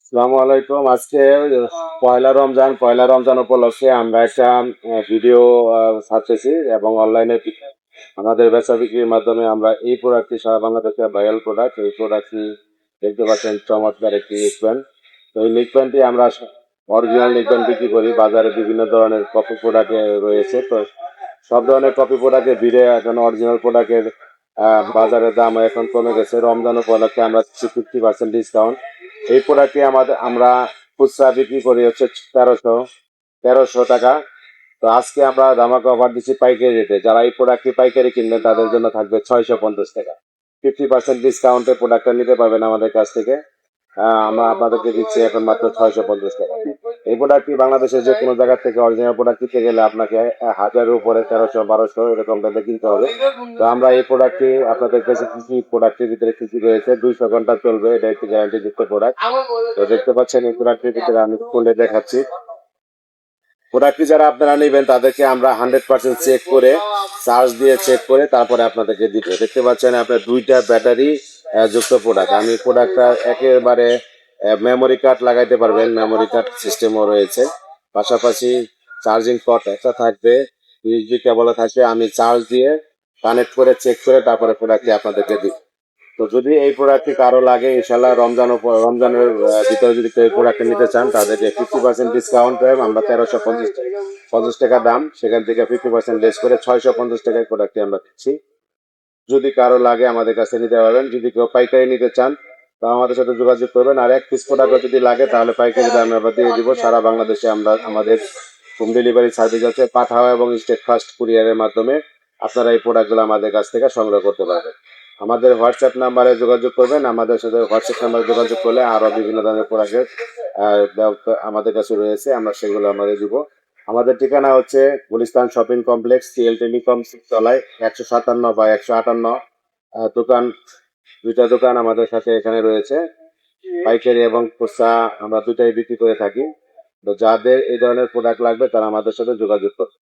আসসালামু আলাইকুম। আজকে পয়লা রমজান উপলক্ষে আমরা একটা ভিডিও ছাড়তেছি এবং অনলাইনে আমাদের বেচা বিক্রির মাধ্যমে আমরা এই প্রোডাক্টটি সারা বাংলাদেশে ভাইরাল প্রোডাক্ট। এই প্রোডাক্টটি দেখতে পাচ্ছেন চমৎকার একটি নেকব্যান্ড। তো এই নেকব্যান্ডটি আমরা অরিজিনাল নেকব্যান্ড বিক্রি করি। বাজারে বিভিন্ন ধরনের কপি প্রোডাক্ট রয়েছে। তো সব ধরনের কপি প্রোডাক্টের ভিড়ে এখন অরিজিনাল প্রোডাক্টের বাজারের দাম এখন কমে গেছে। রমজান উপলক্ষে আমরা 50% ডিসকাউন্ট। এই প্রোডাক্টটি আমরা খুচরা বিক্রি করি হচ্ছে 1300 টাকা। তো আজকে আমরা ধামাকা অফার দিচ্ছি পাইকারি রেটে। যারা এই প্রোডাক্টটি পাইকারি কিনবেন তাদের জন্য থাকবে 650 টাকা। 50% ডিসকাউন্টে প্রোডাক্টটা নিতে পারবেন আমাদের কাছ থেকে। আমরা আপনাদেরকে দিচ্ছি এখন মাত্র 650 টাকা। এই প্রোডাক্টটি বাংলাদেশের যে কোনো জায়গা থেকে অরিজিনাল প্রোডাক্ট কিনতে গেলে আপনাকে 1000-এর উপরে 1300-1200 এরকম দামে কিনতে হবে। তো আমরা এই প্রোডাক্টটি আপনাদের কাছে কি প্রোডাক্টের ভিতরে কি কি রয়েছে, 200 ঘন্টা চলবে, এটা একটি গ্যারান্টি যুক্ত প্রোডাক্ট। তো দেখতে পাচ্ছেন এই প্রোডাক্টের ভিতরে আমি খুলে দেখাচ্ছি। প্রোডাক্টটি যারা আপনারা নেবেন তাদেরকে আমরা 100% চেক করে, চার্জ দিয়ে চেক করে তারপরে আপনাদেরকে দিব। দেখতে পাচ্ছেন আপনার দুইটা ব্যাটারি যুক্ত প্রোডাক্ট। আমি প্রোডাক্টটা একেবারে মেমোরি কার্ড লাগাইতে পারবেন, মেমোরি কার্ড সিস্টেমও রয়েছে। পাশাপাশি চার্জিং পট একটা থাকবে, ইউএসবি কেবলও থাকবে। আমি চার্জ দিয়ে কানেক্ট করে চেক করে তারপরে প্রোডাক্টটি আপনাদেরকে দিই। তো যদি এই প্রোডাক্টটি কারো লাগে, ইনশাল্লাহ রমজানের ভিতরে যদি কেউ এই প্রোডাক্টটা নিতে চান তাদেরকে 50% ডিসকাউন্ট দেব। আমরা 1350 টাকা দাম, সেখান থেকে 50% লেস করে 650 টাকায় প্রোডাক্টটি আমরা দিচ্ছি। যদি কারো লাগে আমাদের কাছে নিতে পারবেন। যদি কেউ পাইকারি নিতে চান তা আমাদের সাথে যোগাযোগ করবেন। আর 1 পিস প্রোডাক্ট যদি লাগে তাহলে পাইকারি দামে আমরা দিয়ে দিব। সারা বাংলাদেশে আমাদের হোম ডেলিভারি সার্ভিস আছে। পাঠাও এবং স্টেট ফাস্ট কুরিয়ারের মাধ্যমে আপনারা এই প্রোডাক্টগুলো আমাদের কাছ থেকে সংগ্রহ করতে পারবেন। আমাদের হোয়াটসঅ্যাপ নাম্বারে যোগাযোগ করবেন। আমাদের সাথে হোয়াটসঅ্যাপ নাম্বারে যোগাযোগ করলে আরও বিভিন্ন ধরনের প্রোডাক্টের আমাদের কাছে রয়েছে, আমরা সেগুলো আমাদের দিব। আমাদের ঠিকানা হচ্ছে Gulistan shopping complex, CL telecom তলায় 157 বা 158 দোকান। দুইটা দোকান আমাদের সাথে এখানে রয়েছে। পাইকারি এবং খুচরা আমরা দুটাই বিক্রি করে থাকি। তো যাদের এই ধরনের প্রোডাক্ট লাগবে তারা আমাদের সাথে যোগাযোগ করবে।